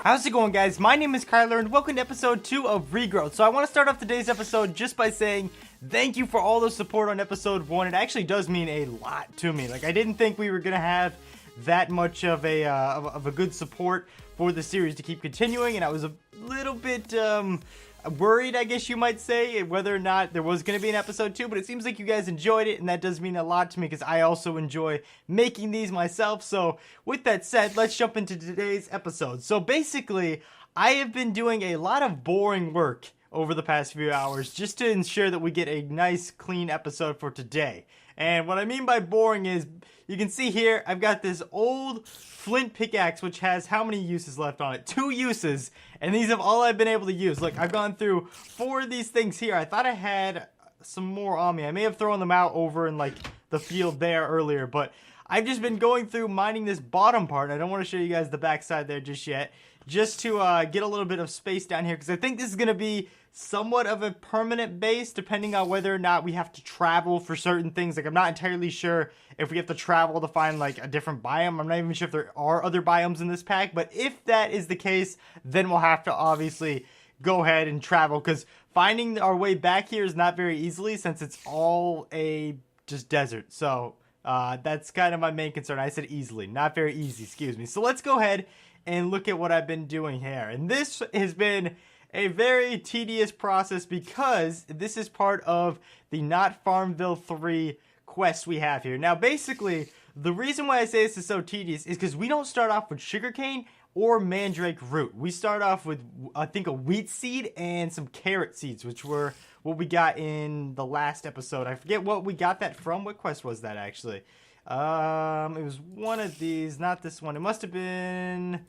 How's it going, guys? My name is Kyler and welcome to episode 2 of Regrowth. So I want to start off today's episode just by saying thank you for all the support on episode 1. It actually does mean a lot to me. Like, I didn't think we were going to have that much of a good support for the series to keep continuing, and I was a little bit worried, I guess you might say, whether or not there was going to be an episode 2, but it seems like you guys enjoyed it, and that does mean a lot to me because I also enjoy making these myself. So with that said, let's jump into today's episode. So basically, I have been doing a lot of boring work over the past few hours just to ensure that we get a nice clean episode for today. And what I mean by boring is, you can see here, I've got this old flint pickaxe, which has how many uses left on it? 2 uses, and these have all I've been able to use. Look, I've gone through 4 of these things here. I thought I had some more on me. I may have thrown them out over in, like, the field there earlier, but I've just been going through mining this bottom part. I don't want to show you guys the backside there just yet, just to get a little bit of space down here, because I think this is going to be somewhat of a permanent base, depending on whether or not we have to travel for certain things. Like, I'm not entirely sure if we have to travel to find, like, a different biome. I'm not even sure if there are other biomes in this pack, but if that is the case, then we'll have to obviously go ahead and travel, because finding our way back here is not very easily, since it's all a just desert. So that's kind of my main concern. I said easily, not very easy, excuse me. So let's go ahead and look at what I've been doing here. And this has been a very tedious process because this is part of the Not Farmville 3 quest we have here. Now, basically, the reason why I say this is so tedious is because we don't start off with sugarcane or mandrake root. We start off with, I think, a wheat seed and some carrot seeds, which were what we got in the last episode. I forget what we got that from. What quest was that, actually? It was one of these, not this one. It must have been...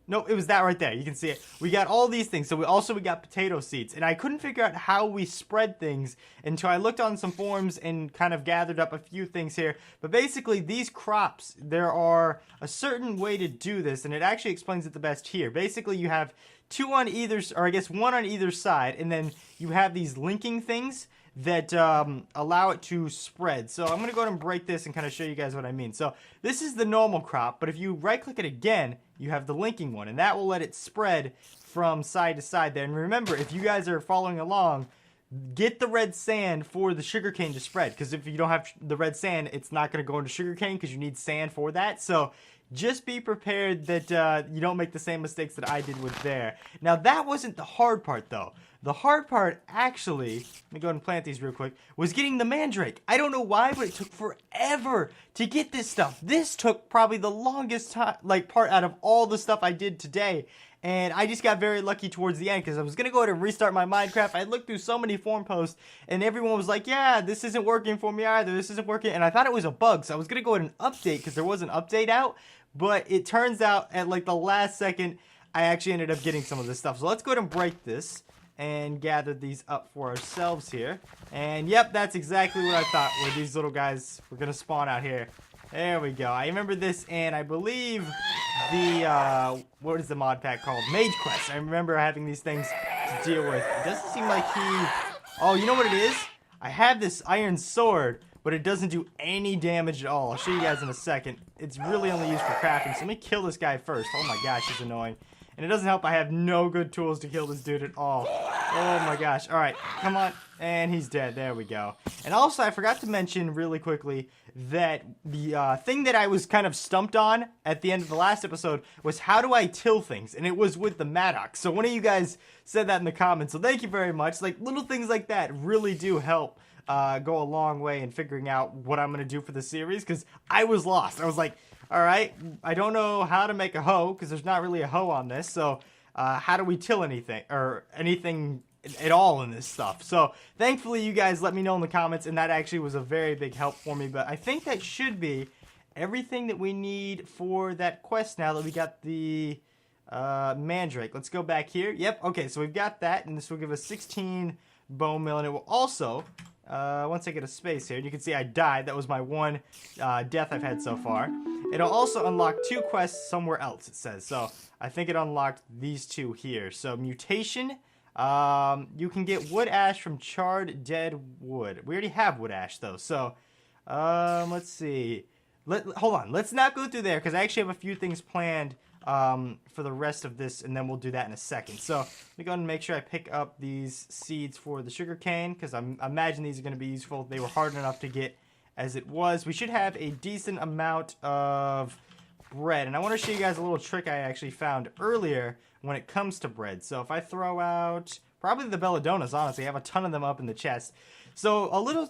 No, it was that right there. You can see it. We got all these things. So we got potato seeds. And I couldn't figure out how we spread things until I looked on some forums and kind of gathered up a few things here. But basically, these crops, there are a certain way to do this. And it actually explains it the best here. Basically, you have 2 on either, or I guess 1 on either side. And then you have these linking things that allow it to spread. So I'm going to go ahead and break this and kind of show you guys what I mean. So this is the normal crop, but if you right click it again, you have the linking one, and that will let it spread from side to side there. And remember, if you guys are following along, get the red sand for the sugarcane to spread, because if you don't have the red sand, it's not going to go into sugarcane because you need sand for that. So just be prepared that you don't make the same mistakes that I did with there. Now, that wasn't the hard part, though. The hard part, actually, let me go ahead and plant these real quick, was getting the mandrake. I don't know why, but it took forever to get this stuff. This took probably the longest time, part out of all the stuff I did today. And I just got very lucky towards the end, because I was going to go ahead and restart my Minecraft. I looked through so many forum posts, and everyone was like, yeah, this isn't working for me either. This isn't working. And I thought it was a bug, so I was going to go ahead and update, because there was an update out. But it turns out, at like the last second, I actually ended up getting some of this stuff. So let's go ahead and break this and gather these up for ourselves here. And yep, that's exactly what I thought, where these little guys were going to spawn out here. There we go. I remember this, and I believe the, what is the mod pack called? Mage Quest. I remember having these things to deal with. It doesn't seem like he... Oh, you know what it is? I have this iron sword, but it doesn't do any damage at all. I'll show you guys in a second. It's really only used for crafting, so let me kill this guy first. Oh my gosh, he's annoying. And it doesn't help I have no good tools to kill this dude at all. Oh my gosh. Alright, come on. And he's dead. There we go. And also, I forgot to mention really quickly that the thing that I was kind of stumped on at the end of the last episode was how do I till things? And it was with the Maddox. So one of you guys said that in the comments. So thank you very much. Like, little things like that really do help go a long way in figuring out what I'm going to do for the series, because I was lost. I was like, all right, I don't know how to make a hoe, because there's not really a hoe on this. So how do we till anything, or anything at all in this stuff? So thankfully you guys let me know in the comments, and that actually was a very big help for me. But I think that should be everything that we need for that quest now that we got the mandrake. Let's go back here. Yep, okay, so we've got that, and this will give us 16 bone meal, and it will also... once I get a space here, and you can see I died. That was my one death I've had so far. It'll also unlock 2 quests somewhere else, it says. So I think it unlocked these 2 here. So mutation, you can get wood ash from charred dead wood. We already have wood ash though. So let's see. Hold on. Let's not go through there, because I actually have a few things planned for the rest of this, and then we'll do that in a second. So let me go ahead and make sure I pick up these seeds for the sugar cane, because I imagine these are going to be useful. They were hard enough to get as it was. We should have a decent amount of bread, and I want to show you guys a little trick I actually found earlier when it comes to bread. So if I throw out probably the belladonnas, honestly, I have a ton of them up in the chest. So a little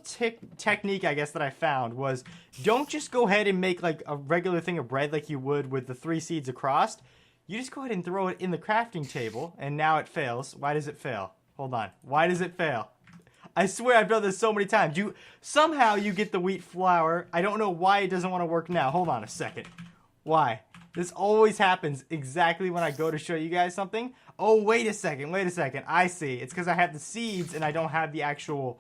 technique, I guess, that I found was don't just go ahead and make like a regular thing of bread like you would with the 3 seeds across. You just go ahead and throw it in the crafting table, and now it fails. Why does it fail? Hold on. Why does it fail? I swear I've done this so many times. Somehow you get the wheat flour. I don't know why it doesn't want to work now. Hold on a second. Why? This always happens exactly when I go to show you guys something. Oh, wait a second. I see. It's because I have the seeds and I don't have the actual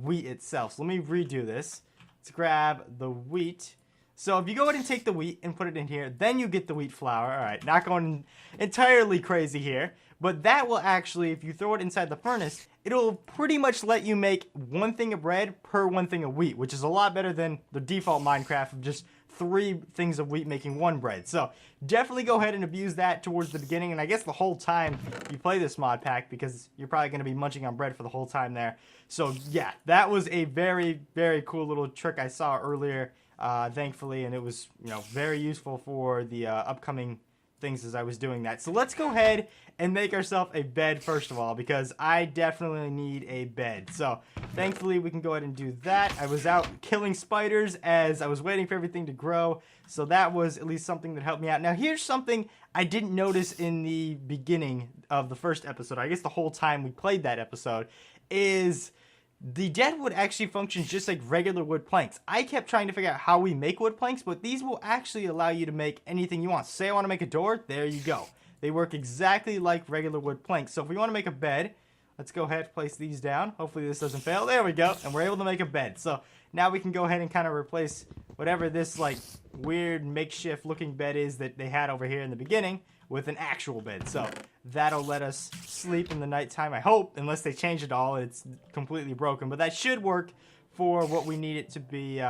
wheat itself. So let me redo this. Let's grab the wheat. So if you go ahead and take the wheat and put it in here, then you get the wheat flour. All right, not going entirely crazy here. But that will actually, if you throw it inside the furnace, it'll pretty much let you make 1 thing of bread per 1 thing of wheat, which is a lot better than the default Minecraft of just 3 things of wheat making 1 bread. So definitely go ahead and abuse that towards the beginning, and I guess the whole time you play this mod pack, because you're probably going to be munching on bread for the whole time there. So yeah, that was a very, very cool little trick I saw earlier, thankfully, and it was, you know, very useful for the upcoming things as I was doing that. So let's go ahead and make ourselves a bed first of all, because I definitely need a bed. So thankfully we can go ahead and do that. I was out killing spiders as I was waiting for everything to grow, so that was at least something that helped me out. Now here's something I didn't notice in the beginning of the first episode, I guess the whole time we played that episode, is the dead wood actually functions just like regular wood planks. I kept trying to figure out how we make wood planks, but these will actually allow you to make anything you want. Say I want to make a door, there you go. They work exactly like regular wood planks. So if we want to make a bed, let's go ahead and place these down. Hopefully this doesn't fail. There we go. And we're able to make a bed. So now we can go ahead and kind of replace whatever this like weird makeshift looking bed is that they had over here in the beginning with an actual bed. So that'll let us sleep in the nighttime, I hope, unless they change it all. It's completely broken, but that should work for what we need it to be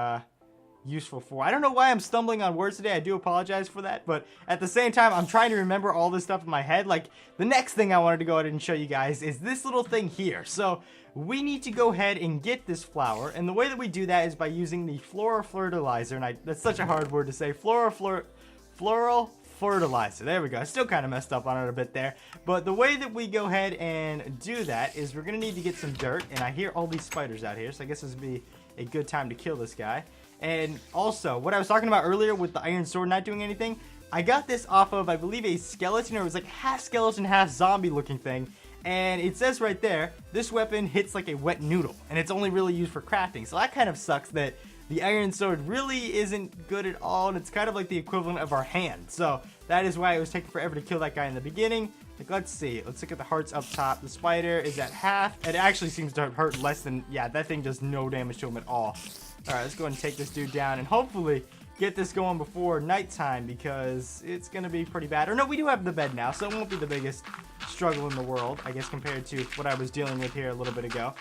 useful for. I don't know why I'm stumbling on words today. I do apologize for that, but at the same time, I'm trying to remember all this stuff in my head. Like, the next thing I wanted to go ahead and show you guys is this little thing here. So we need to go ahead and get this flour, and the way that we do that is by using the floral fertilizer, and that's such a hard word to say, floral fertilizer. There we go. I still kind of messed up on it a bit there. But the way that we go ahead and do that is we're going to need to get some dirt. And I hear all these spiders out here, so I guess this would be a good time to kill this guy. And also, what I was talking about earlier with the iron sword not doing anything, I got this off of, I believe, a skeleton, or it was like half skeleton, half zombie looking thing. And it says right there, this weapon hits like a wet noodle. And it's only really used for crafting. So that kind of sucks that the iron sword really isn't good at all, and it's kind of like the equivalent of our hand. So that is why it was taking forever to kill that guy in the beginning. Like, let's see. Let's look at the hearts up top. The spider is at half. It actually seems to hurt less than, yeah, that thing does no damage to him at all. All right, let's go ahead and take this dude down and hopefully get this going before nighttime, because it's going to be pretty bad. Or no, we do have the bed now, so it won't be the biggest struggle in the world, I guess, compared to what I was dealing with here a little bit ago.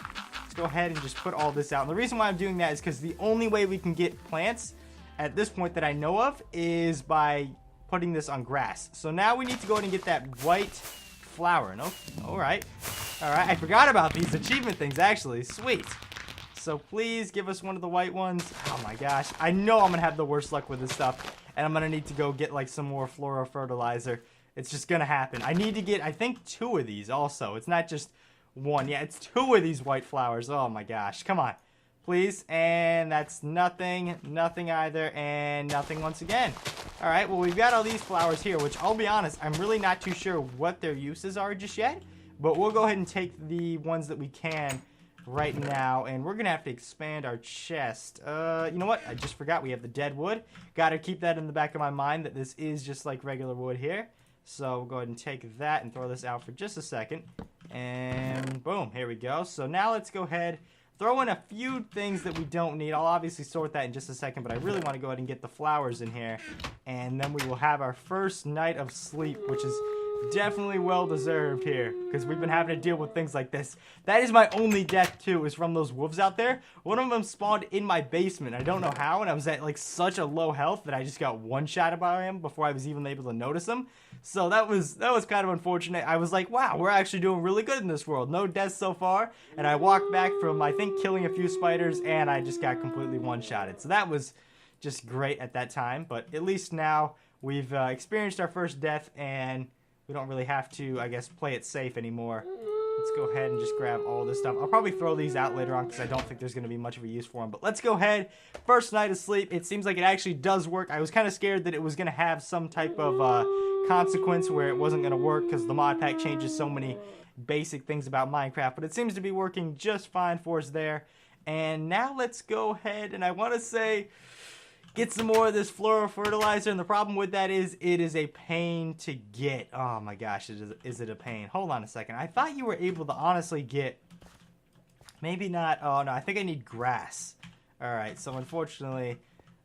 Go ahead and just put all this out. And the reason why I'm doing that is because the only way we can get plants at this point that I know of is by putting this on grass. So now we need to go ahead and get that white flour. No, all right. I forgot about these achievement things, actually. Sweet. So please give us one of the white ones. Oh my gosh, I know I'm gonna have the worst luck with this stuff, and I'm gonna need to go get like some more floral fertilizer. It's just gonna happen. I need to get, I think, 2 of these also. It's not just 1. Yeah, it's 2 of these white flowers. Oh my gosh. Come on. Please. And that's nothing. Nothing either. And nothing once again. Alright, well, we've got all these flowers here, which I'll be honest, I'm really not too sure what their uses are just yet. But we'll go ahead and take the ones that we can right now. And we're going to have to expand our chest. You know what? I just forgot we have the dead wood. Got to keep that in the back of my mind that this is just like regular wood here. So we'll go ahead and take that and throw this out for just a second. And boom, here we go. So now let's go ahead, throw in a few things that we don't need. I'll obviously sort that in just a second, but I really want to go ahead and get the flowers in here. And then we will have our first night of sleep, which is Definitely well deserved here, because we've been having to deal with things like this. That is my only death too, is from those wolves out there. One of them spawned in my basement. I don't know how, and I was at like such a low health that I just got one-shotted by him before I was even able to notice him. So that was kind of unfortunate. I was like, wow, we're actually doing really good in this world. No deaths so far. And I walked back from, I think, killing a few spiders, and I just got completely one-shotted. So that was just great at that time. But at least now we've experienced our first death, and we don't really have to, I guess, play it safe anymore. Let's go ahead and just grab all this stuff. I'll probably throw these out later on because I don't think there's going to be much of a use for them. But let's go ahead. First night of sleep. It seems like it actually does work. I was kind of scared that it was going to have some type of consequence where it wasn't going to work because the mod pack changes so many basic things about Minecraft. But it seems to be working just fine for us there. And now let's go ahead and I want to say, get some more of this floral fertilizer, and the problem with that is it is a pain to get. Oh my gosh, is it a pain? Hold on a second. I thought you were able to honestly get, maybe not. Oh no, I think I need grass. Alright, so unfortunately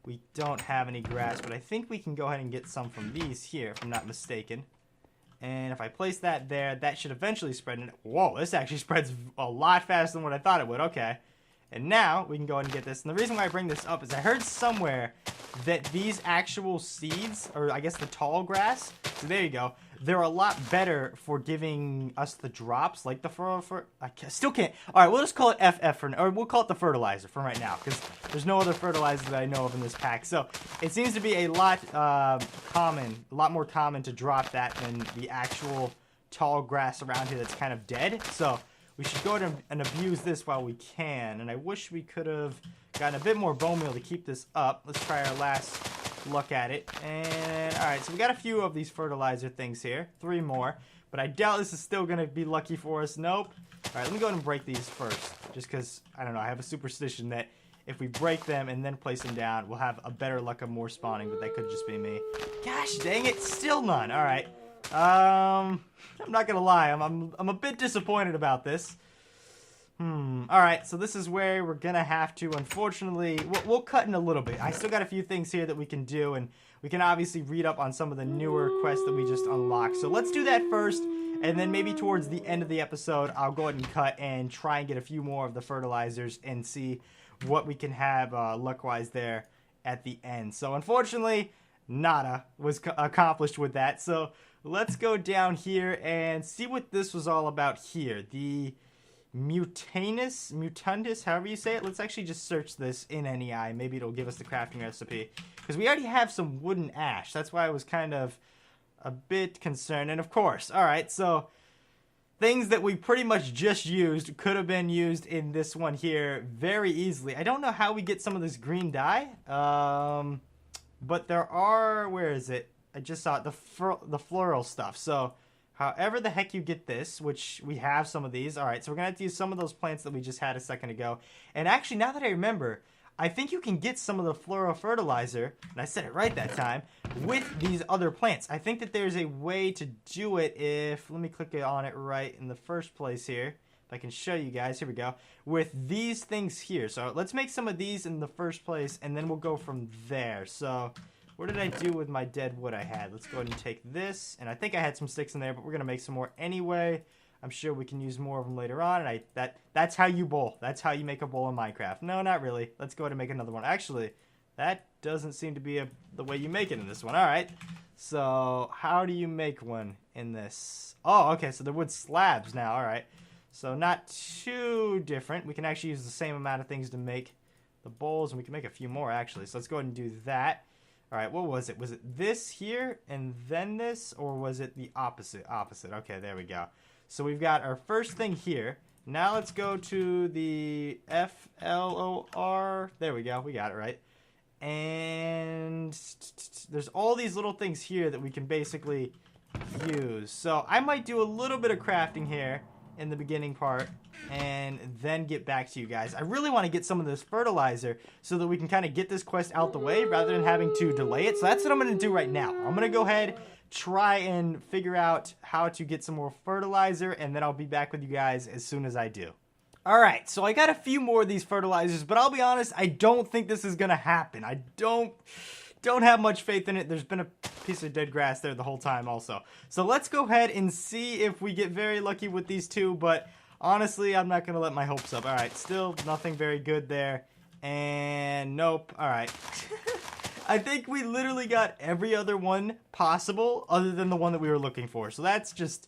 we don't have any grass, but I think we can go ahead and get some from these here, if I'm not mistaken. And if I place that there, that should eventually spread. Whoa, this actually spreads a lot faster than what I thought it would. Okay. And now we can go ahead and get this. And the reason why I bring this up is I heard somewhere that these actual seeds, or I guess the tall grass, so there you go, they're a lot better for giving us the drops, like the still can't. All right, we'll just call it FF, or we'll call it the fertilizer for right now, because there's no other fertilizer that I know of in this pack. So it seems to be a lot more common to drop that than the actual tall grass around here that's kind of dead. So we should go ahead and abuse this while we can. And I wish we could have gotten a bit more bone meal to keep this up. Let's try our last look at it. And alright, so we got a few of these fertilizer things here. 3 more. But I doubt this is still going to be lucky for us. Nope. Alright, let me go ahead and break these first. Just because, I don't know, I have a superstition that if we break them and then place them down, we'll have a better luck of more spawning. But that could just be me. Gosh dang it, still none. Alright. I'm not gonna lie, I'm a bit disappointed about this. Alright, so this is where we're gonna have to, unfortunately, we'll cut in a little bit. I still got a few things here that we can do, and we can obviously read up on some of the newer quests that we just unlocked. So let's do that first, and then maybe towards the end of the episode, I'll go ahead and cut and try and get a few more of the fertilizers and see what we can have luck-wise there at the end. So unfortunately, nada was accomplished with that. So let's go down here and see what this was all about here. The mutandus, however you say it. Let's actually just search this in NEI. Maybe it'll give us the crafting recipe. Because we already have some wooden ash. That's why I was kind of a bit concerned. And of course, alright, so things that we pretty much just used could have been used in this one here very easily. I don't know how we get some of this green dye. But there are, where is it? I just saw it, the floral stuff. So, however the heck you get this, which we have some of these. Alright, so we're going to have to use some of those plants that we just had a second ago. And actually, now that I remember, I think you can get some of the floral fertilizer, and I said it right that time, with these other plants. I think that there's a way to do it if, let me click on it right in the first place here. If I can show you guys, here we go, with these things here. So let's make some of these in the first place, and then we'll go from there. So what did I do with my dead wood I had? Let's go ahead and take this, and I think I had some sticks in there, but we're going to make some more anyway. I'm sure we can use more of them later on, and that's how you bowl. That's how you make a bowl in Minecraft. No, not really. Let's go ahead and make another one. Actually, that doesn't seem to be the way you make it in this one. All right. So how do you make one in this? Oh, okay, so they're wood slabs now. All right. So not too different. We can actually use the same amount of things to make the bowls, and we can make a few more, actually. So let's go ahead and do that. All right, what was it? Was it this here and then this, or was it the opposite? Opposite. Okay, there we go. So we've got our first thing here. Now let's go to the FLOR. There we go. We got it right. And there's all these little things here that we can basically use. So I might do a little bit of crafting here in the beginning part and then get back to you guys. I really want to get some of this fertilizer so that we can kind of get this quest out the way rather than having to delay it. So that's what I'm going to do right now. I'm going to go ahead, try and figure out how to get some more fertilizer, and then I'll be back with you guys as soon as I do. Alright, so I got a few more of these fertilizers, but I'll be honest, I don't think this is going to happen. I don't don't have much faith in it. There's been a piece of dead grass there the whole time also. So let's go ahead and see if we get very lucky with these two, but honestly, I'm not going to let my hopes up. All right, still nothing very good there. And nope. All right. I think we literally got every other one possible other than the one that we were looking for. So that's just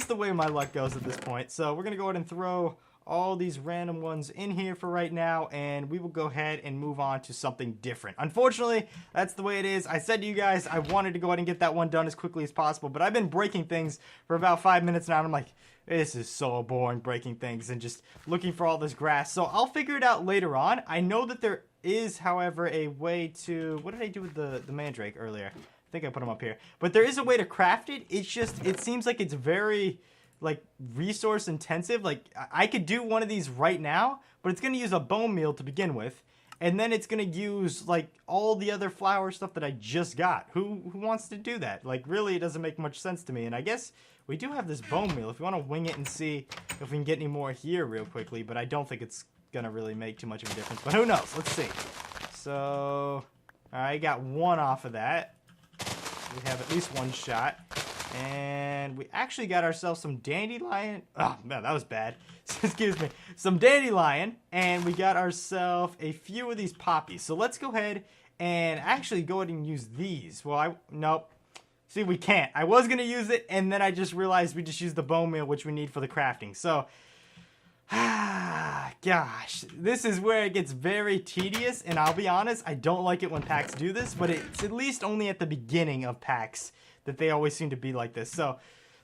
the way my luck goes at this point. So we're going to go ahead and throw all these random ones in here for right now, and we will go ahead and move on to something different. Unfortunately, that's the way it is. I said to you guys I wanted to go ahead and get that one done as quickly as possible, but I've been breaking things for about 5 minutes now, and I'm like, this is so boring breaking things and just looking for all this grass. So I'll figure it out later on. I know that there is, however, a way to... What did I do with the mandrake earlier? I think I put them up here. But there is a way to craft it. It's just, it seems like it's very, like, resource intensive. Like, I could do one of these right now, but it's going to use a bone meal to begin with. And then it's going to use, like, all the other flour stuff that I just got. Who wants to do that? Like, really, it doesn't make much sense to me. And I guess we do have this bone meal if you want to wing it and see if we can get any more here real quickly. But I don't think it's going to really make too much of a difference. But who knows? Let's see. So, I got one off of that. We have at least one shot. And we actually got ourselves some dandelion. Oh, man, that was bad. Excuse me. Some dandelion. And we got ourselves a few of these poppies. So let's go ahead and actually go ahead and use these. Well, nope. See, we can't. I was going to use it, and then I just realized we just used the bone meal, which we need for the crafting. So, gosh, this is where it gets very tedious, and I'll be honest, I don't like it when packs do this, but it's at least only at the beginning of packs that they always seem to be like this. So,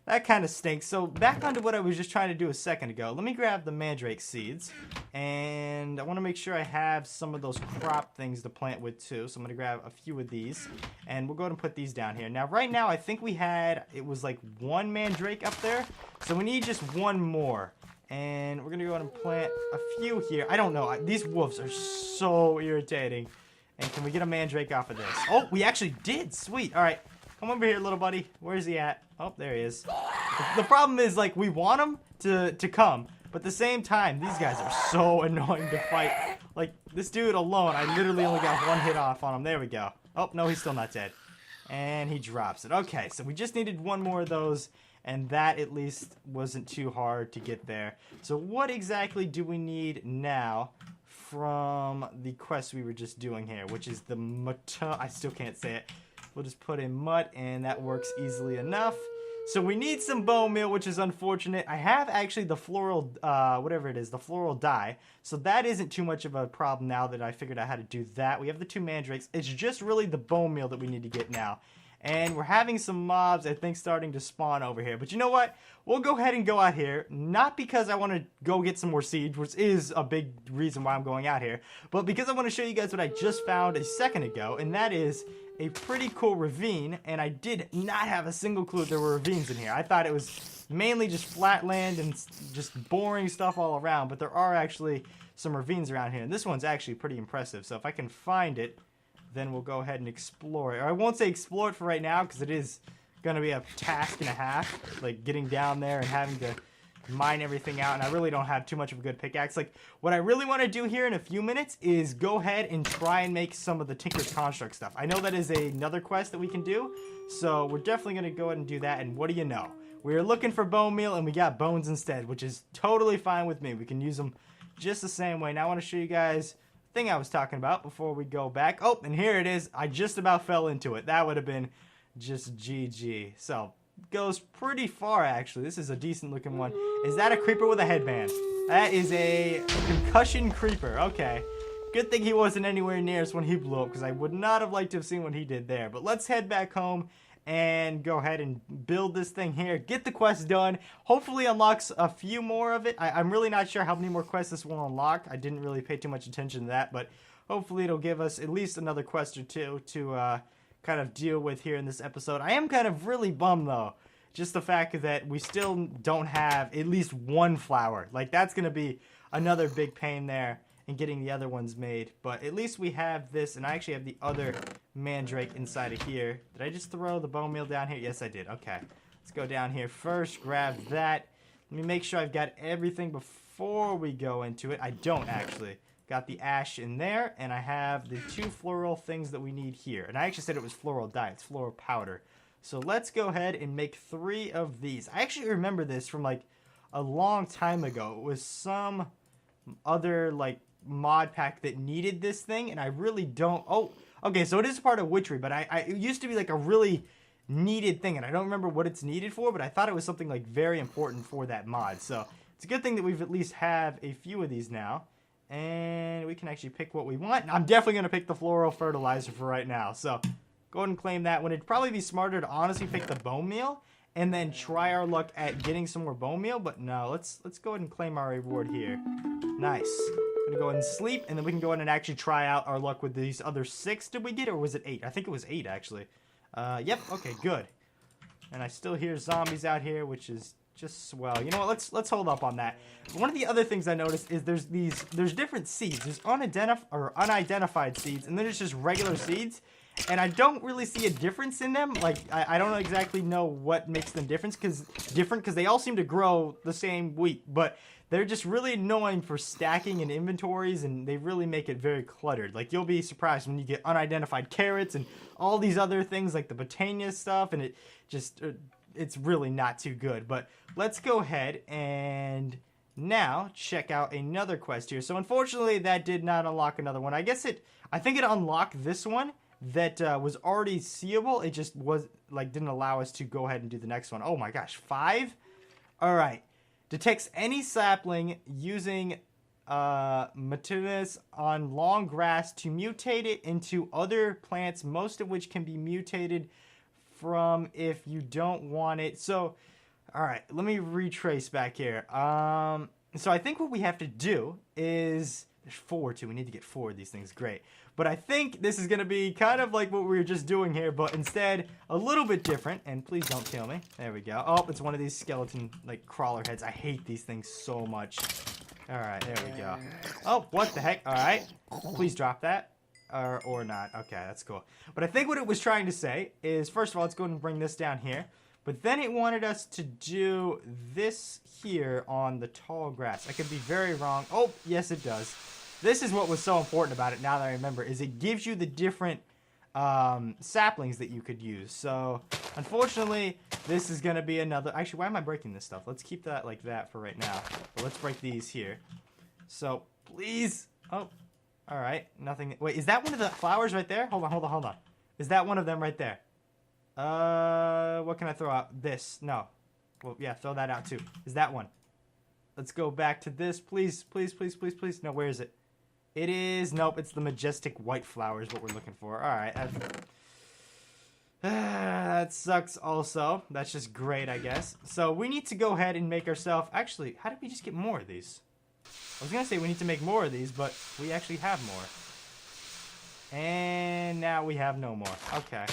that kind of stinks. So, back onto what I was just trying to do a second ago. Let me grab the mandrake seeds, and I want to make sure I have some of those crop things to plant with too. So, I'm going to grab a few of these, and we'll go ahead and put these down here. Now, right now, I think it was like one mandrake up there, so we need just one more. And we're going to go ahead and plant a few here. I don't know. These wolves are so irritating. And can we get a mandrake off of this? Oh, we actually did. Sweet. All right. Come over here, little buddy. Where's he at? Oh, there he is. The problem is, like, we want him to come. But at the same time, these guys are so annoying to fight. Like, this dude alone, I literally only got one hit off on him. There we go. Oh, no, he's still not dead. And he drops it. Okay, so we just needed one more of those. And that, at least, wasn't too hard to get there. So what exactly do we need now from the quest we were just doing here? Which is the I still can't say it. We'll just put in mutt, and that works easily enough. So we need some bone meal, which is unfortunate. I have actually the floral, whatever it is, the floral dye. So that isn't too much of a problem now that I figured out how to do that. We have the two mandrakes. It's just really the bone meal that we need to get now. And we're having some mobs, I think, starting to spawn over here. But you know what? We'll go ahead and go out here. Not because I want to go get some more seeds, which is a big reason why I'm going out here. But because I want to show you guys what I just found a second ago. And that is a pretty cool ravine. And I did not have a single clue there were ravines in here. I thought it was mainly just flat land and just boring stuff all around. But there are actually some ravines around here. And this one's actually pretty impressive. So if I can find it, then we'll go ahead and explore it. Or I won't say explore it for right now, because it is going to be a task and a half, like getting down there and having to mine everything out, and I really don't have too much of a good pickaxe. Like, what I really want to do here in a few minutes is go ahead and try and make some of the Tinker's Construct stuff. I know that is another quest that we can do, so we're definitely going to go ahead and do that, and what do you know? We were looking for bone meal, and we got bones instead, which is totally fine with me. We can use them just the same way. Now I want to show you guys thing I was talking about before we go back. Oh, and here it is. I just about fell into it. That would have been just GG. So, goes pretty far, actually. This is a decent looking one. Is that a creeper with a headband? That is a concussion creeper. Okay. Good thing he wasn't anywhere near us when he blew up, because I would not have liked to have seen what he did there. But let's head back home and go ahead and build this thing here. Get the quest done. Hopefully unlocks a few more of it. I'm really not sure how many more quests this will unlock. I didn't really pay too much attention to that, but hopefully it'll give us at least another quest or two to kind of deal with here in this episode. I am kind of really bummed, though. Just the fact that we still don't have at least one flower. Like, that's going to be another big pain there in getting the other ones made. But at least we have this, and I actually have the other mandrake inside of here. Did I just throw the bone meal down here? Yes, I did. Okay. Let's go down here first, grab that. Let me make sure I've got everything before we go into it. I don't, actually, Got the ash in there, and I have the 2 floral things that we need here. And I actually said it was floral dye. It's floral powder. So let's go ahead and make 3 of these. I actually remember this from like a long time ago. It was some other like mod pack that needed this thing, and I really don't. Oh, okay, so it is part of Witchery, but it used to be like a really needed thing, and I don't remember what it's needed for, but I thought it was something like very important for that mod. So it's a good thing that we've at least have a few of these now. And we can actually pick what we want. I'm definitely going to pick the floral fertilizer for right now. So go ahead and claim that one. It'd probably be smarter to honestly pick the bone meal and then try our luck at getting some more bone meal. But no, let's go ahead and claim our reward here. Nice. I'm going to go ahead and sleep, and then we can go ahead and actually try out our luck with these other 6. Did we get, or was it 8? I think it was 8, actually. Yep, okay, good. And I still hear zombies out here, which is just swell. You know what? Let's hold up on that. One of the other things I noticed is there's different seeds. There's unidentified seeds, and then there's just regular seeds. And I don't really see a difference in them. Like I don't exactly know what makes them different because they all seem to grow the same week, but they're just really annoying for stacking in inventories, and they really make it very cluttered. Like you'll be surprised when you get unidentified carrots and all these other things like the botania stuff, and it's really not too good. But let's go ahead and now check out another quest here. So unfortunately that did not unlock another one. I think it unlocked this one that was already seeable. It just didn't allow us to go ahead and do the next one. Oh my gosh, 5? All right. Detects any sapling using Matinus on long grass to mutate it into other plants, most of which can be mutated from if you don't want it. So, all right, let me retrace back here. So I think what we have to do is, there's 4 too. We need to get 4 of these things. Great. But I think this is going to be kind of like what we were just doing here, but instead a little bit different. And please don't kill me. There we go. Oh, it's one of these skeleton like crawler heads. I hate these things so much. All right, there we go. Oh, what the heck? All right. Please drop that. Or not. Okay, that's cool. But I think what it was trying to say is, first of all, let's go ahead and bring this down here. But then it wanted us to do this here on the tall grass. I could be very wrong. Oh, yes, it does. This is what was so important about it, now that I remember, is it gives you the different saplings that you could use. So, unfortunately, this is going to be another... Actually, why am I breaking this stuff? Let's keep that like that for right now. But let's break these here. So, please... Oh, all right. Nothing... Wait, is that one of the flowers right there? Hold on. Is that one of them right there? What can I throw out? This. No. Well, yeah, throw that out too. Is that one? Let's go back to this. Please. No, where is it? It is... Nope, it's the majestic white flower is what we're looking for. All right. That sucks also. That's just great, I guess. So we need to go ahead and make ourselves... Actually, how did we just get more of these? I was going to say we need to make more of these, but we actually have more. And now we have no more. Okay.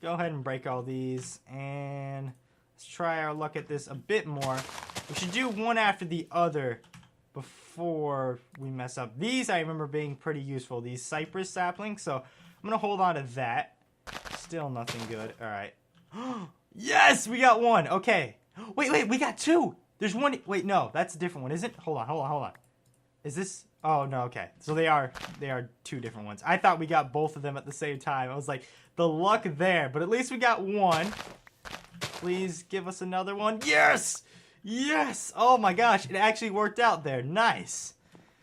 Go ahead and break all these. And let's try our luck at this a bit more. We should do one after the other before we mess up. These I remember being pretty useful. These cypress saplings. So I'm going to hold on to that. Still nothing good. All right. Yes! We got one. Okay. Wait. We got 2. There's one. Wait, no. That's a different one, isn't it? Hold on. Is this... Oh, no, okay. So they are 2 different ones. I thought we got both of them at the same time. I was like, the luck there. But at least we got one. Please give us another one. Yes! Yes! Oh my gosh, it actually worked out there. Nice.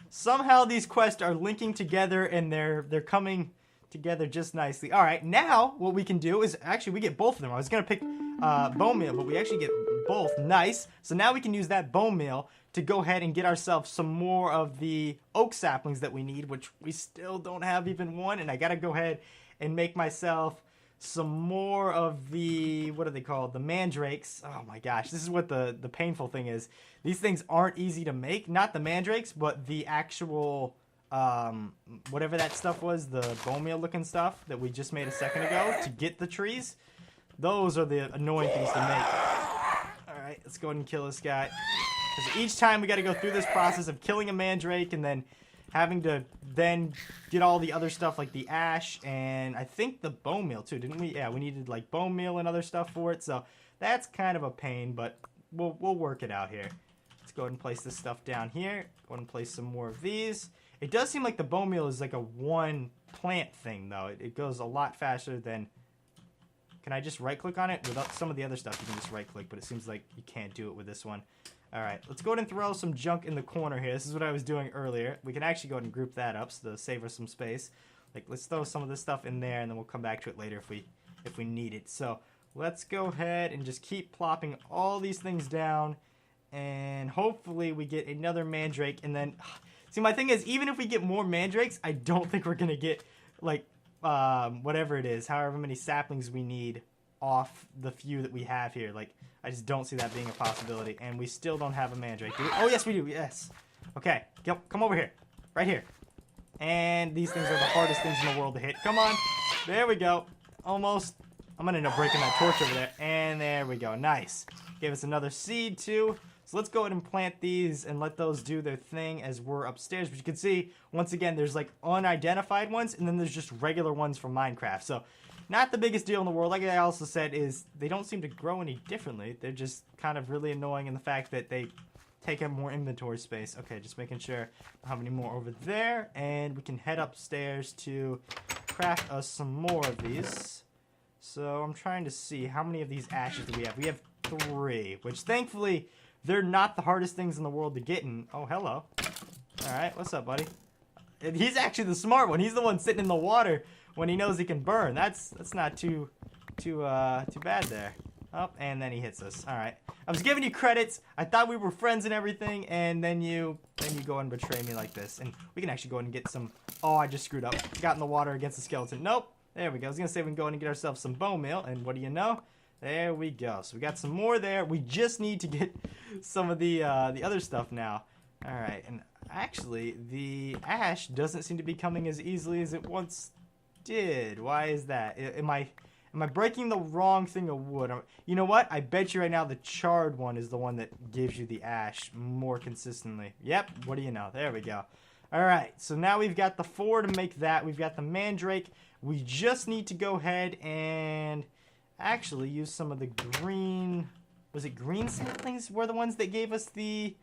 Somehow these quests are linking together and they're coming together just nicely. All right, now what we can do is actually we get both of them. I was going to pick bone meal, but we actually get both. Nice. So now we can use that bone meal to go ahead and get ourselves some more of the oak saplings that we need, which we still don't have even one. And I got to go ahead and make myself some more of the, what are they called? The mandrakes. Oh my gosh, this is what the painful thing is. These things aren't easy to make. Not the mandrakes, but the actual, whatever that stuff was, the bone meal looking stuff that we just made a second ago to get the trees. Those are the annoying things to make. All right, let's go ahead and kill this guy. Because each time we got to go through this process of killing a mandrake and then having to then get all the other stuff like the ash and I think the bone meal too, didn't we? Yeah, we needed like bone meal and other stuff for it. So that's kind of a pain, but we'll work it out here. Let's go ahead and place this stuff down here. Go ahead and place some more of these. It does seem like the bone meal is like a one plant thing, though. It goes a lot faster than... Can I just right-click on it? Without some of the other stuff, you can just right-click, but it seems like you can't do it with this one. All right, let's go ahead and throw some junk in the corner here. This is what I was doing earlier. We can actually go ahead and group that up so to save us some space. Like, let's throw some of this stuff in there, and then we'll come back to it later if we need it. So let's go ahead and just keep plopping all these things down, and hopefully we get another mandrake. And then, see, my thing is, even if we get more mandrakes, I don't think we're gonna get like whatever it is, however many saplings we need off the few that we have here. Like, I just don't see that being a possibility, and we still don't have a mandrake, do we? Oh, yes, we do. Yes. Okay, come over here, right here. And these things are the hardest things in the world to hit. Come on. There we go. Almost. I'm going to end up breaking that torch over there. And there we go. Nice. Gave us another seed, too. So let's go ahead and plant these and let those do their thing as we're upstairs. But you can see, once again, there's like unidentified ones, and then there's just regular ones from Minecraft. So not the biggest deal in the world. Like I also said, is they don't seem to grow any differently. They're just kind of really annoying in the fact that they take up more inventory space. Okay, just making sure I don't have any more over there. And we can head upstairs to craft us some more of these. So I'm trying to see how many of these ashes do we have. We have 3, which thankfully they're not the hardest things in the world to get in. Oh, hello. All right, what's up, buddy? And he's actually the smart one. He's the one sitting in the water when he knows he can burn. That's not too bad there. Oh, and then he hits us. All right. I was giving you credits. I thought we were friends and everything, and then you go and betray me like this. And we can actually go and get some... Oh, I just screwed up. Got in the water against the skeleton. Nope. There we go. I was going to say we can go in and get ourselves some bone meal, and what do you know? There we go. So we got some more there. We just need to get some of the other stuff now. All right. And actually, the ash doesn't seem to be coming as easily as it once did. Why is that? Am I breaking the wrong thing of wood? You know what? I bet you right now the charred one is the one that gives you the ash more consistently. Yep. What do you know? There we go. All right. So now we've got the 4 to make that. We've got the mandrake. We just need to go ahead and actually use some of the green... Was it green saplings were the ones that gave us the...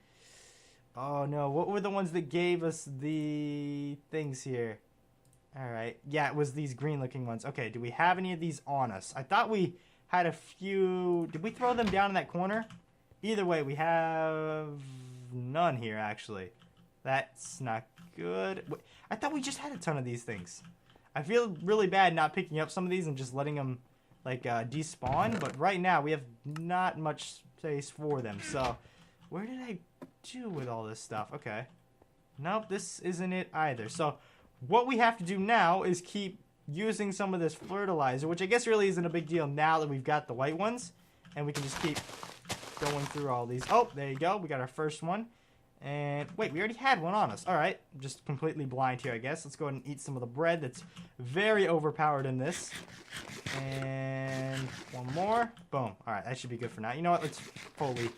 Oh, no. What were the ones that gave us the things here? All right. Yeah, it was these green-looking ones. Okay, do we have any of these on us? I thought we had a few... Did we throw them down in that corner? Either way, we have none here, actually. That's not good. I thought we just had a ton of these things. I feel really bad not picking up some of these and just letting them, like, despawn. But right now, we have not much space for them. So, where did I do with all this stuff? Okay. Nope, this isn't it either. So... what we have to do now is keep using some of this fertilizer, which I guess really isn't a big deal now that we've got the white ones. And we can just keep going through all these. Oh, there you go. We got our first one. And wait, we already had one on us. All right. I'm just completely blind here, I guess. Let's go ahead and eat some of the bread that's very overpowered in this. And one more. Boom. All right. That should be good for now. You know what? Let's fully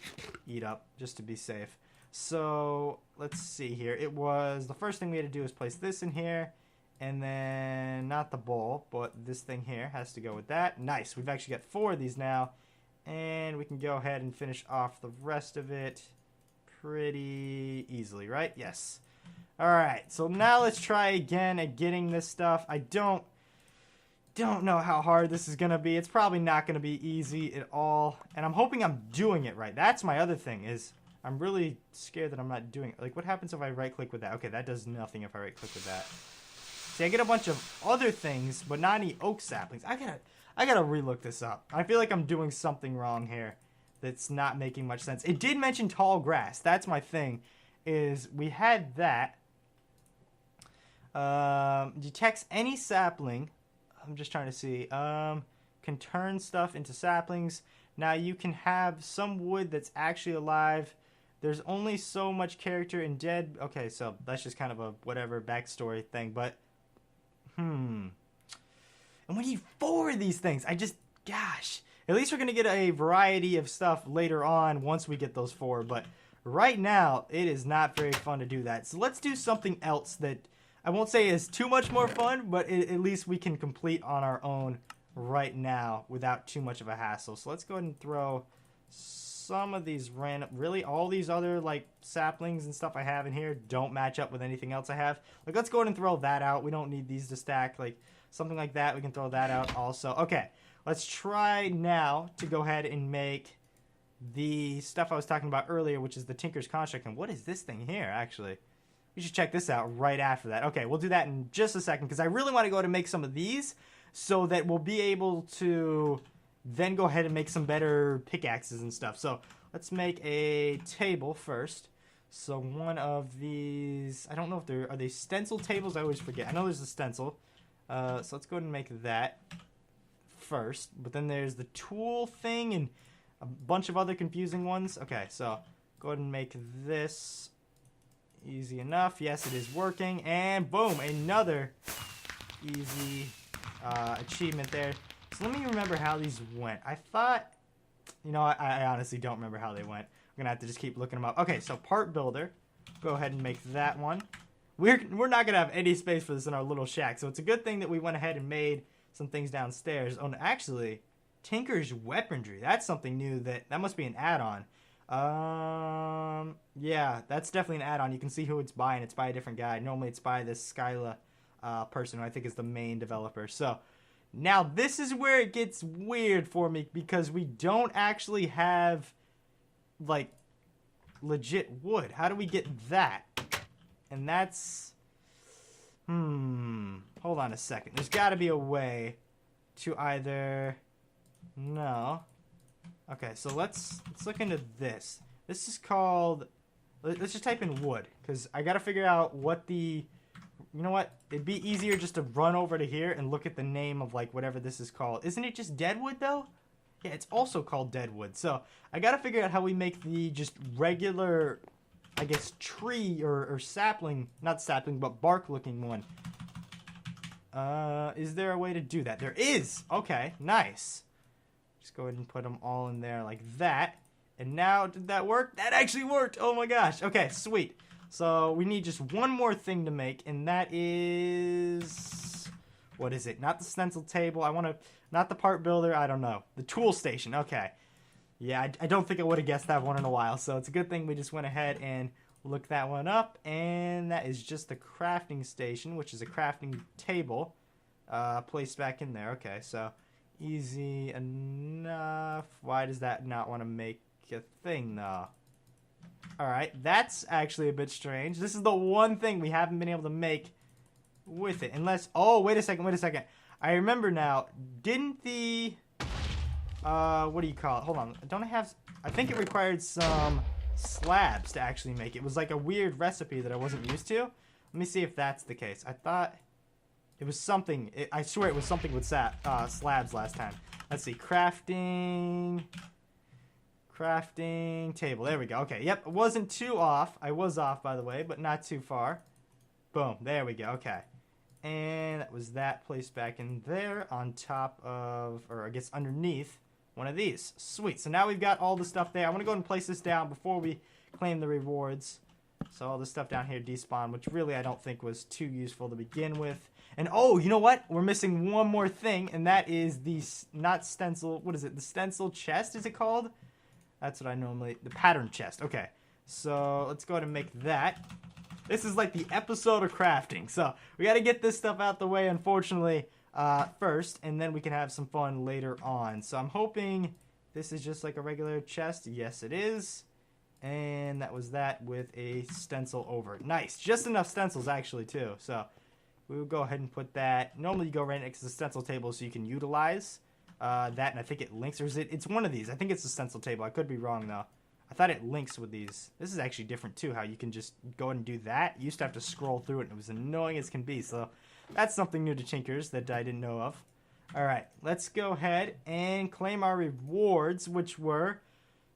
eat up just to be safe. So let's see here. It was the first thing we had to do is place this in here, and then not the bowl, but this thing here has to go with that. Nice. We've actually got 4 of these now, and we can go ahead and finish off the rest of it pretty easily, right? Yes. All right. So now let's try again at getting this stuff. I don't know how hard this is gonna be. It's probably not gonna be easy at all, and I'm hoping I'm doing it right. That's my other thing is. I'm really scared that I'm not doing it. Like, what happens if I right-click with that? Okay, that does nothing if I right-click with that. See, I get a bunch of other things, but not any oak saplings. I gotta relook this up. I feel like I'm doing something wrong here that's not making much sense. It did mention tall grass. That's my thing, is we had that. Detects any sapling. I'm just trying to see. Can turn stuff into saplings. Now, you can have some wood that's actually alive. There's only so much character in dead... Okay, so that's just kind of a whatever backstory thing, but... And we need 4 of these things. Gosh. At least we're going to get a variety of stuff later on once we get those 4, but right now, it is not very fun to do that. So let's do something else that I won't say is too much more fun, but at least we can complete on our own right now without too much of a hassle. So let's go ahead and throw some of these random, really all these other like saplings and stuff I have in here don't match up with anything else I have. Like, let's go ahead and throw that out. We don't need these to stack. Like something like that, we can throw that out also. Okay, let's try now to go ahead and make the stuff I was talking about earlier, which is the Tinker's Construct. And what is this thing here, actually? We should check this out right after that. Okay, we'll do that in just a second, because I really want to go ahead and make some of these so that we'll be able to then go ahead and make some better pickaxes and stuff. So let's make a table first. So one of these, I don't know if are they stencil tables? I always forget. I know there's a stencil. So let's go ahead and make that first. But then there's the tool thing and a bunch of other confusing ones. Okay, so go ahead and make this easy enough. Yes, it is working. And boom, another easy achievement there. So let me remember how these went. I thought, you know, I honestly don't remember how they went. I'm going to have to just keep looking them up. Okay, so part builder. Go ahead and make that one. We're not going to have any space for this in our little shack. So it's a good thing that we went ahead and made some things downstairs. Oh, and actually, Tinker's Weaponry. That's something new. That must be an add-on. Yeah, that's definitely an add-on. You can see who it's by, and it's by a different guy. Normally it's by this Skyla person who I think is the main developer. So now this is where it gets weird for me, because we don't actually have like legit wood. How do we get that? And that's hold on a second. There's got to be a way to either no. Okay, so let's look into this. This is called, let's just type in wood, because I got to figure out what the, you know what? It'd be easier just to run over to here and look at the name of like whatever this is called. Isn't it just deadwood though? Yeah, it's also called deadwood. So I got to figure out how we make the just regular, I guess, tree or sapling, not sapling, but bark looking one. Is there a way to do that? There is. Okay, nice. Just go ahead and put them all in there like that. And now, did that work? That actually worked. Oh my gosh. Okay, sweet. So we need just one more thing to make, and that is, what is it? Not the stencil table. I want to, not the part builder. I don't know. The tool station. Okay. Yeah, I don't think I would have guessed that one in a while. So it's a good thing we just went ahead and looked that one up. And that is just the crafting station, which is a crafting table placed back in there. Okay, so easy enough. Why does that not want to make a thing though? Alright, that's actually a bit strange. This is the one thing we haven't been able to make with it. Unless, oh, wait a second. I remember now. Didn't the, what do you call it? Hold on. Don't I have, I think it required some slabs to actually make it. It was like a weird recipe that I wasn't used to. Let me see if that's the case. I thought it was something, I swear it was something with slabs last time. Let's see, crafting table. There we go. Okay, yep, it wasn't too off. I was off, by the way, but not too far. Boom, there we go. Okay. And that was that placed back in there on top of, or I guess underneath one of these. Sweet. So now we've got all the stuff there. I want to go ahead and place this down before we claim the rewards. So all this stuff down here despawned, which really I don't think was too useful to begin with. And oh, you know what? We're missing one more thing, and that is the, not stencil, what is it? The stencil chest, is it called? That's what I normally, the pattern chest. Okay, so let's go ahead and make that. This is like the episode of crafting. So we got to get this stuff out the way, unfortunately, first, and then we can have some fun later on. So I'm hoping this is just like a regular chest. Yes, it is. And that was that with a stencil over it. Nice. Just enough stencils, actually, too. So we will go ahead and put that. Normally you go right next to the stencil table so you can utilize that, and I think it links, or is it? It's one of these. I think it's the stencil table. I could be wrong though. I thought it links with these. This is actually different too. How you can just go ahead and do that. You used to have to scroll through it, and it was annoying as can be. So that's something new to Tinkers that I didn't know of. All right, let's go ahead and claim our rewards, which were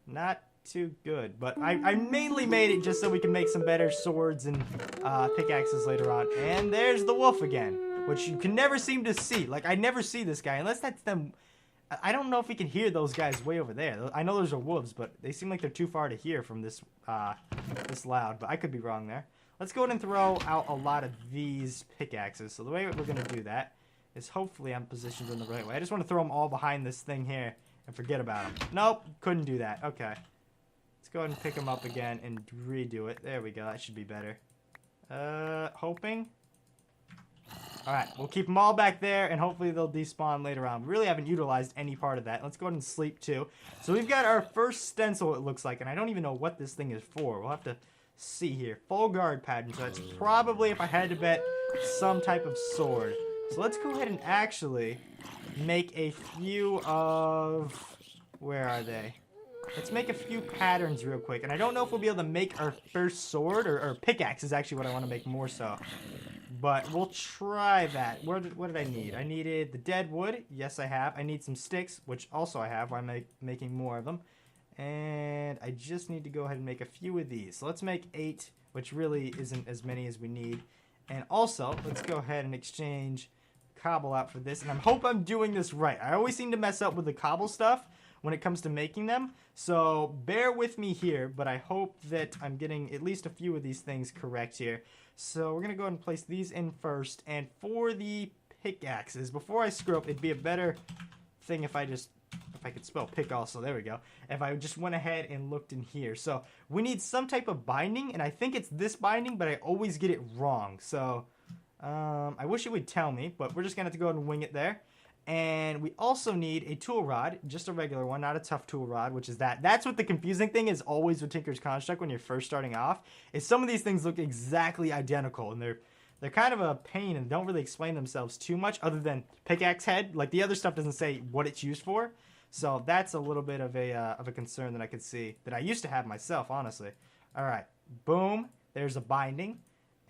not too good, but I mainly made it just so we can make some better swords and pickaxes later on. And there's the wolf again, which you can never seem to see. Like, I never see this guy unless that's them. I don't know if we can hear those guys way over there. I know those are wolves, but they seem like they're too far to hear from this this loud, but I could be wrong there. Let's go ahead and throw out a lot of these pickaxes. So the way we're going to do that is hopefully I'm positioned in the right way. I just want to throw them all behind this thing here, and forget about them. Nope, couldn't do that. Okay. Let's go ahead and pick them up again and redo it. There we go. That should be better. Hoping. Alright, we'll keep them all back there, and hopefully they'll despawn later on. We really haven't utilized any part of that. Let's go ahead and sleep, too. So we've got our first stencil, it looks like, and I don't even know what this thing is for. We'll have to see here. Full guard pattern, so that's probably, if I had to bet, some type of sword. So let's go ahead and actually make a few of... Where are they? Let's make a few patterns real quick. And I don't know if we'll be able to make our first sword, or pickaxe is actually what I want to make more so. But we'll try that. What did I need? I needed the dead wood. Yes, I have. I need some sticks, which also I have. I'm making more of them. And I just need to go ahead and make a few of these. So let's make 8, which really isn't as many as we need. And also, let's go ahead and exchange cobble out for this. And I hope I'm doing this right. I always seem to mess up with the cobble stuff when it comes to making them. So bear with me here, but I hope that I'm getting at least a few of these things correct here. So we're going to go ahead and place these in first. And for the pickaxes, before I screw up, it'd be a better thing if I could spell pick also, there we go. If I just went ahead and looked in here. So we need some type of binding, and I think it's this binding, but I always get it wrong. So I wish it would tell me, but we're just going to have to go ahead and wing it there. And we also need a tool rod, just a regular one, not a tough tool rod, which is that. That's what the confusing thing is always with Tinker's Construct when you're first starting off, is some of these things look exactly identical, and they're kind of a pain and don't really explain themselves too much other than pickaxe head. Like, the other stuff doesn't say what it's used for. So that's a little bit of a concern that I could see, that I used to have myself, honestly. All right, boom, there's a binding.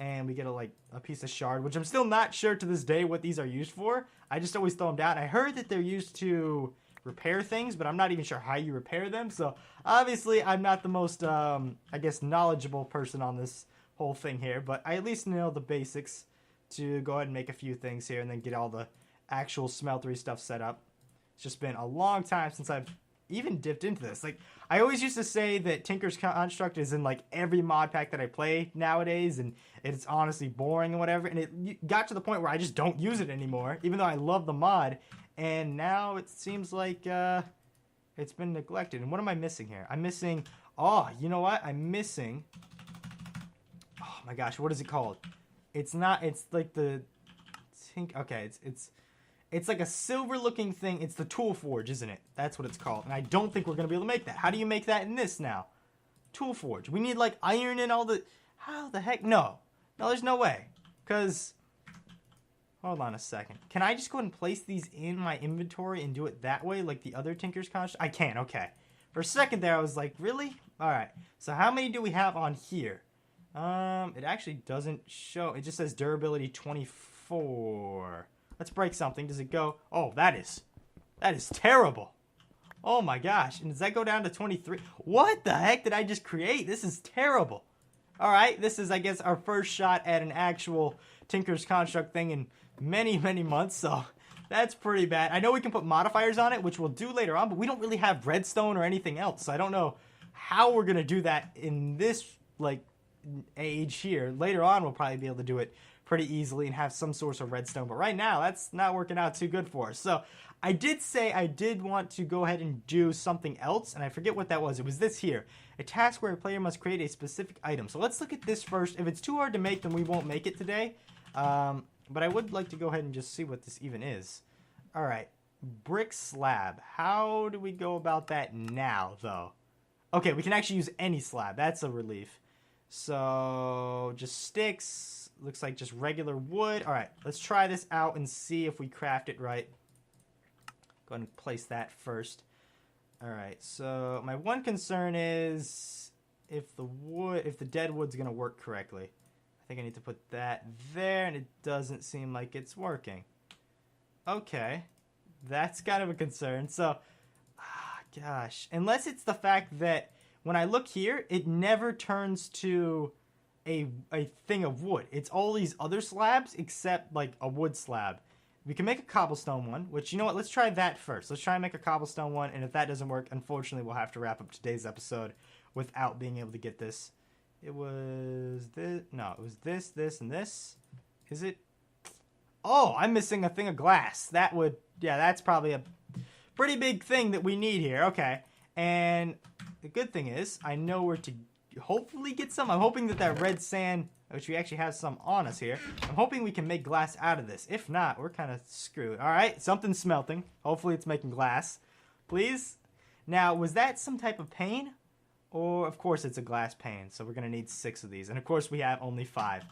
And we get a piece of shard, which I'm still not sure to this day what these are used for. I just always throw them down. I heard that they're used to repair things, but I'm not even sure how you repair them. So obviously I'm not the most, I guess, knowledgeable person on this whole thing here. But I at least know the basics to go ahead and make a few things here and then get all the actual smeltery stuff set up. It's just been a long time since I've even dipped into this. Like, I always used to say that Tinker's Construct is in like every mod pack that I play nowadays, and it's honestly boring and whatever, and it got to the point where I just don't use it anymore, even though I love the mod, and now it seems like it's been neglected. And what am I missing here? I'm missing, oh, you know what? I'm missing, oh my gosh, what is it called? It's not, it's like the, okay, it's like a silver looking thing. It's the tool forge, isn't it? That's what it's called. And I don't think we're going to be able to make that. How do you make that in this now? Tool forge. We need like iron and all the... How the heck? No. No, there's no way. Because... Hold on a second. Can I just go ahead and place these in my inventory and do it that way like the other Tinker's Construct? I can, okay. For a second there I was like, really? Alright. So how many do we have on here? It actually doesn't show. It just says durability 24. Let's break something. Does it go? Oh, that is terrible. Oh my gosh. And does that go down to 23? What the heck did I just create? This is terrible. All right. This is, I guess, our first shot at an actual Tinker's Construct thing in many, many months. So that's pretty bad. I know we can put modifiers on it, which we'll do later on, but we don't really have redstone or anything else. So I don't know how we're going to do that in this, like, age here. Later on, we'll probably be able to do it pretty easily and have some source of redstone, but right now that's not working out too good for us. So I did say I did want to go ahead and do something else, and I forget what that was. It was this here, a task where a player must create a specific item. So let's look at this first. If it's too hard to make, then we won't make it today, but I would like to go ahead and just see what this even is. All right, brick slab. How do we go about that now, though? Okay, we can actually use any slab. That's a relief. So just sticks. Looks like just regular wood. All right, let's try this out and see if we craft it right. Go ahead and place that first. All right, so my one concern is if the dead wood's gonna work correctly. I think I need to put that there, and it doesn't seem like it's working. Okay, that's kind of a concern. So, gosh, unless it's the fact that when I look here, it never turns to a thing of wood. It's all these other slabs except like a wood slab. We can make a cobblestone one, which, you know what, let's try that first. Let's try and make a cobblestone one, and if that doesn't work, unfortunately we'll have to wrap up today's episode without being able to get this. It was this, no, it was this, this, and this. Is it? Oh, I'm missing a thing of glass. That would, yeah, that's probably a pretty big thing that we need here. Okay, and the good thing is I know where to hopefully get some. I'm hoping that red sand, which we actually have some on us here, I'm hoping we can make glass out of this. If not, we're kind of screwed. All right, something's smelting. Hopefully it's making glass. Please. Now, was that some type of pane? Or, of course, it's a glass pane, so we're going to need 6 of these. And, of course, we have only 5.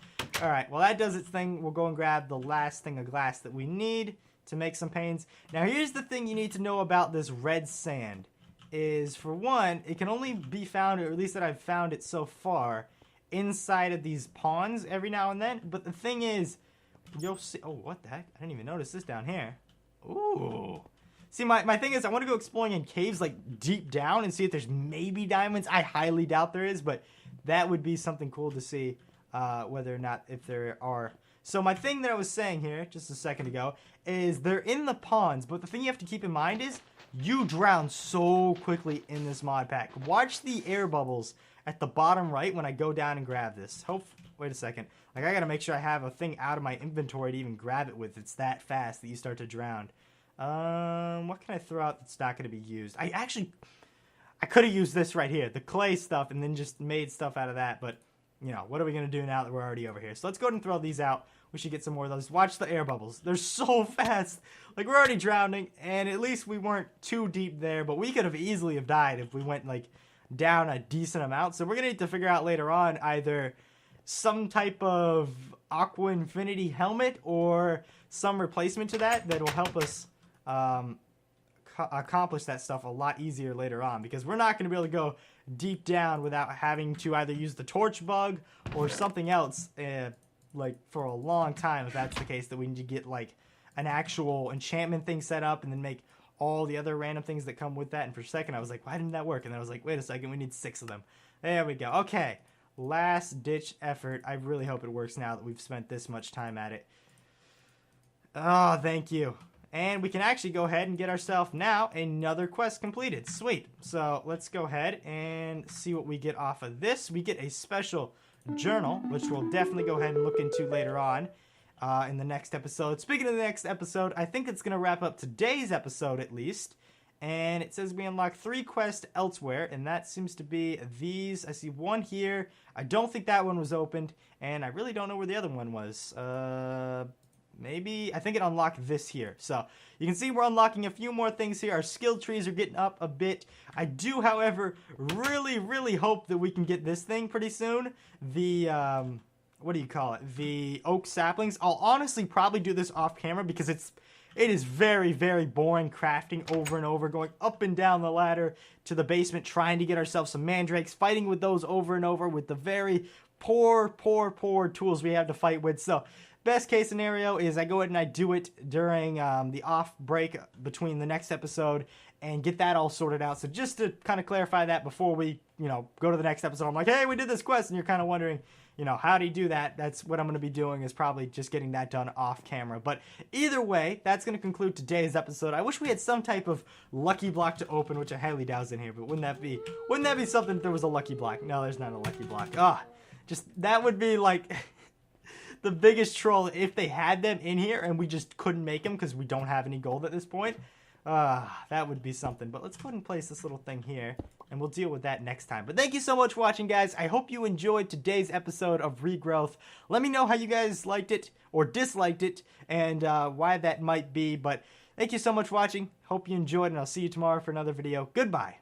All right, well, that does its thing. We'll go and grab the last thing of glass that we need to make some panes. Now, here's the thing you need to know about this red sand. Is, for one, it can only be found, or at least that I've found it so far, inside of these ponds every now and then. But the thing is, you'll see... Oh, what the heck? I didn't even notice this down here. Ooh... See, my thing is I want to go exploring in caves, like, deep down and see if there's maybe diamonds. I highly doubt there is, but that would be something cool to see whether or not if there are. So my thing that I was saying here just a second ago is they're in the ponds, but the thing you have to keep in mind is you drown so quickly in this mod pack. Watch the air bubbles at the bottom right when I go down and grab this. Wait a second. Like, I got to make sure I have a thing out of my inventory to even grab it with. It's that fast that you start to drown. What can I throw out that's not going to be used? I could have used this right here, the clay stuff, and then just made stuff out of that, but, you know, what are we going to do now that we're already over here? So let's go ahead and throw these out. We should get some more of those. Watch the air bubbles. They're so fast. Like, we're already drowning, and at least we weren't too deep there, but we could have easily have died if we went, like, down a decent amount. So we're going to need to figure out later on either some type of Aqua Infinity helmet or some replacement to that will help us accomplish that stuff a lot easier later on, because we're not going to be able to go deep down without having to either use the torch bug or something else like for a long time, if that's the case, that we need to get like an actual enchantment thing set up and then make all the other random things that come with that. And for a second I was like, why didn't that work? And then I was like, wait a second, we need 6 of them. There we go. Okay, last ditch effort. I really hope it works now that we've spent this much time at it. Oh, thank you. And we can actually go ahead and get ourselves now another quest completed. Sweet. So let's go ahead and see what we get off of this. We get a special journal, which we'll definitely go ahead and look into later on in the next episode. Speaking of the next episode, I think it's going to wrap up today's episode at least. And it says we unlock 3 quests elsewhere, and that seems to be these. I see one here. I don't think that one was opened, and I really don't know where the other one was. Maybe, I think it unlocked this here. So, you can see we're unlocking a few more things here. Our skill trees are getting up a bit. I do, however, really hope that we can get this thing pretty soon. The, what do you call it? The oak saplings. I'll honestly probably do this off camera because it is very boring crafting over and over, going up and down the ladder to the basement, trying to get ourselves some mandrakes, fighting with those over and over with the very poor tools we have to fight with. So, best case scenario is I go ahead and I do it during the off break between the next episode and get that all sorted out. So just to kind of clarify that before we, go to the next episode, I'm like, hey, we did this quest, and you're kind of wondering, how do you do that? That's what I'm going to be doing, is probably just getting that done off camera. But either way, that's going to conclude today's episode. I wish we had some type of lucky block to open, which I highly doubt is in here, but wouldn't that be something if there was a lucky block? No, there's not a lucky block. That would be like the biggest troll if they had them in here and we just couldn't make them because we don't have any gold at this point. That would be something. But let's go ahead and place this little thing here, and we'll deal with that next time. But thank you so much for watching, guys. I hope you enjoyed today's episode of Regrowth. Let me know how you guys liked it or disliked it, and why that might be. But thank you so much for watching. Hope you enjoyed, and I'll see you tomorrow for another video. Goodbye.